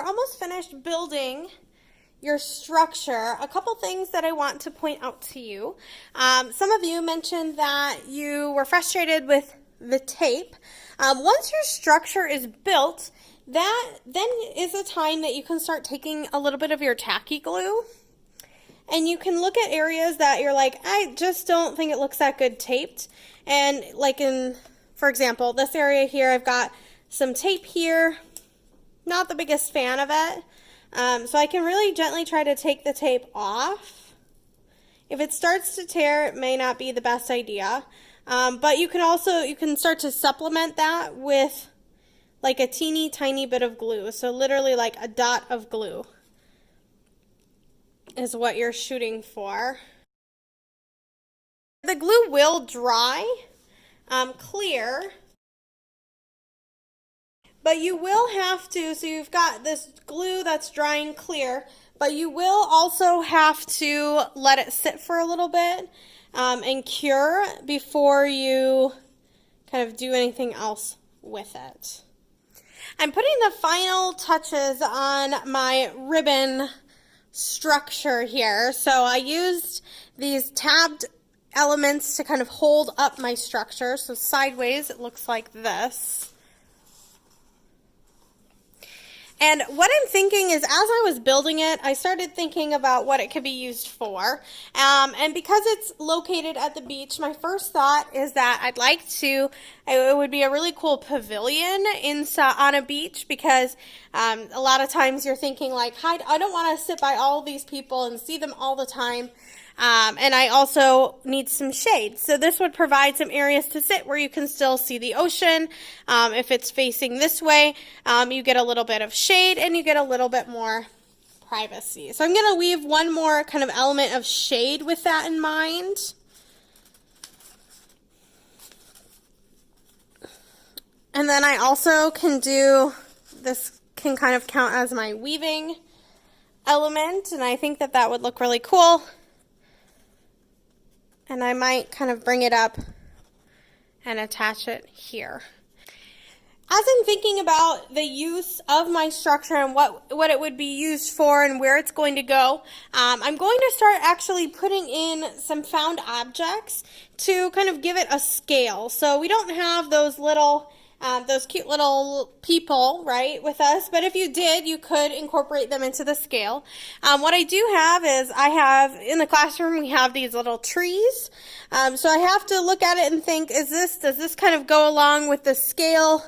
you're almost finished building your structure, a couple things that I want to point out to you. Some of you mentioned that you were frustrated with the tape. Once your structure is built, that then is a time that you can start taking a little bit of your tacky glue, and you can look at areas that you're like, I just don't think it looks that good taped. And like for example, this area here, I've got some tape here, not the biggest fan of it. So I can really gently try to take the tape off. If it starts to tear, it may not be the best idea. But you can start to supplement that with like a teeny tiny bit of glue. So literally like a dot of glue is what you're shooting for. The glue will dry clear, but you will have to, so you've got this glue that's drying clear, but you will also have to let it sit for a little bit and cure before you kind of do anything else with it. I'm putting the final touches on my ribbon structure here. So I used these tabbed elements to kind of hold up my structure. So sideways it looks like this. And what I'm thinking is, as I was building it, I started thinking about what it could be used for. And because it's located at the beach, my first thought is that it would be a really cool pavilion on a beach, because a lot of times you're thinking like, I don't want to sit by all these people and see them all the time. And I also need some shade. So this would provide some areas to sit where you can still see the ocean. If it's facing this way, you get a little bit of shade and you get a little bit more privacy. So I'm going to weave one more kind of element of shade with that in mind. And then I also this can kind of count as my weaving element, and I think that would look really cool. And I might kind of bring it up and attach it here. As I'm thinking about the use of my structure and what it would be used for and where it's going to go, I'm going to start actually putting in some found objects to kind of give it a scale. So we don't have those cute little people, right, with us, but if you did, you could incorporate them into the scale. What I do have is in the classroom, we have these little trees. So I have to look at it and think, does this kind of go along with the scale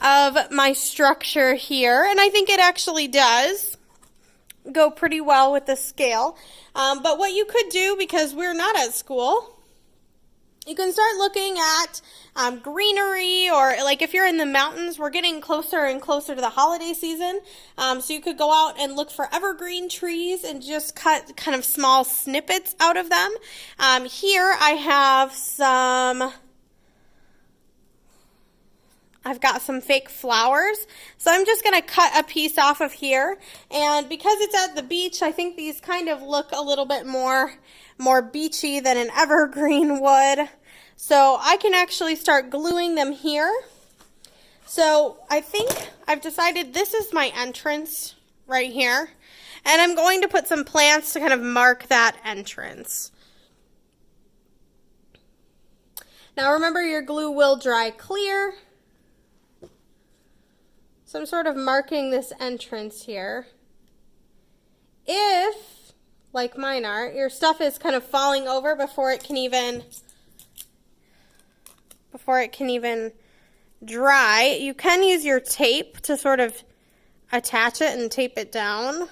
of my structure here? And I think it actually does go pretty well with the scale. But what you could do, because we're not at school, you can start looking at greenery, or like if you're in the mountains, we're getting closer and closer to the holiday season. So you could go out and look for evergreen trees and just cut kind of small snippets out of them. Here I've got some fake flowers. So I'm just going to cut a piece off of here. And because it's at the beach, I think these kind of look a little bit more beachy than an evergreen would. So I can actually start gluing them here. So I think I've decided this is my entrance right here. And I'm going to put some plants to kind of mark that entrance. Now remember, your glue will dry clear. So I'm sort of marking this entrance here. If, like mine are, your stuff is kind of falling over before it can even dry, you can use your tape to sort of attach it and tape it down.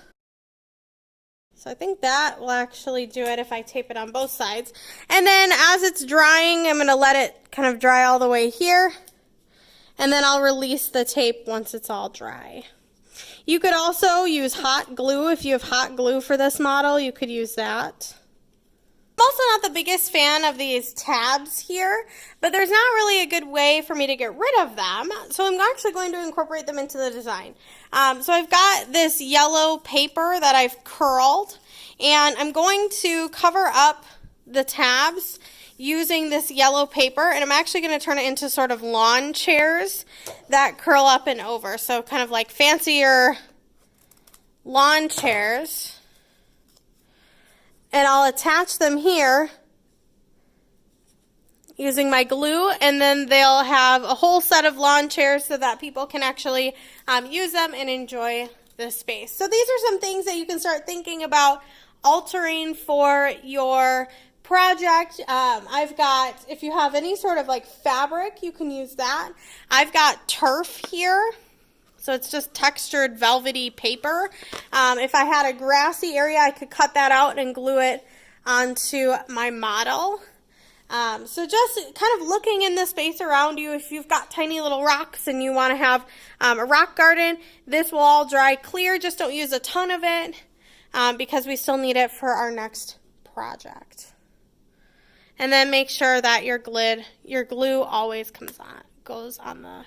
So I think that will actually do it if I tape it on both sides. And then as it's drying, I'm going to let it kind of dry all the way here. And then I'll release the tape once it's all dry. You could also use hot glue. If you have hot glue for this model, you could use that. I'm also not the biggest fan of these tabs here, but there's not really a good way for me to get rid of them. So I'm actually going to incorporate them into the design. So I've got this yellow paper that I've curled, and I'm going to cover up the tabs using this yellow paper, and I'm actually going to turn it into sort of lawn chairs that curl up and over. So kind of like fancier lawn chairs, and I'll attach them here using my glue, and then they'll have a whole set of lawn chairs so that people can actually use them and enjoy the space. So these are some things that you can start thinking about altering for your project. I've got, if you have any sort of like fabric, you can use that. I've got turf here. So it's just textured velvety paper. If I had a grassy area, I could cut that out and glue it onto my model. So just kind of looking in the space around you, if you've got tiny little rocks and you want to have a rock garden, this will all dry clear. Just don't use a ton of it because we still need it for our next project. And then make sure that your glue always goes on the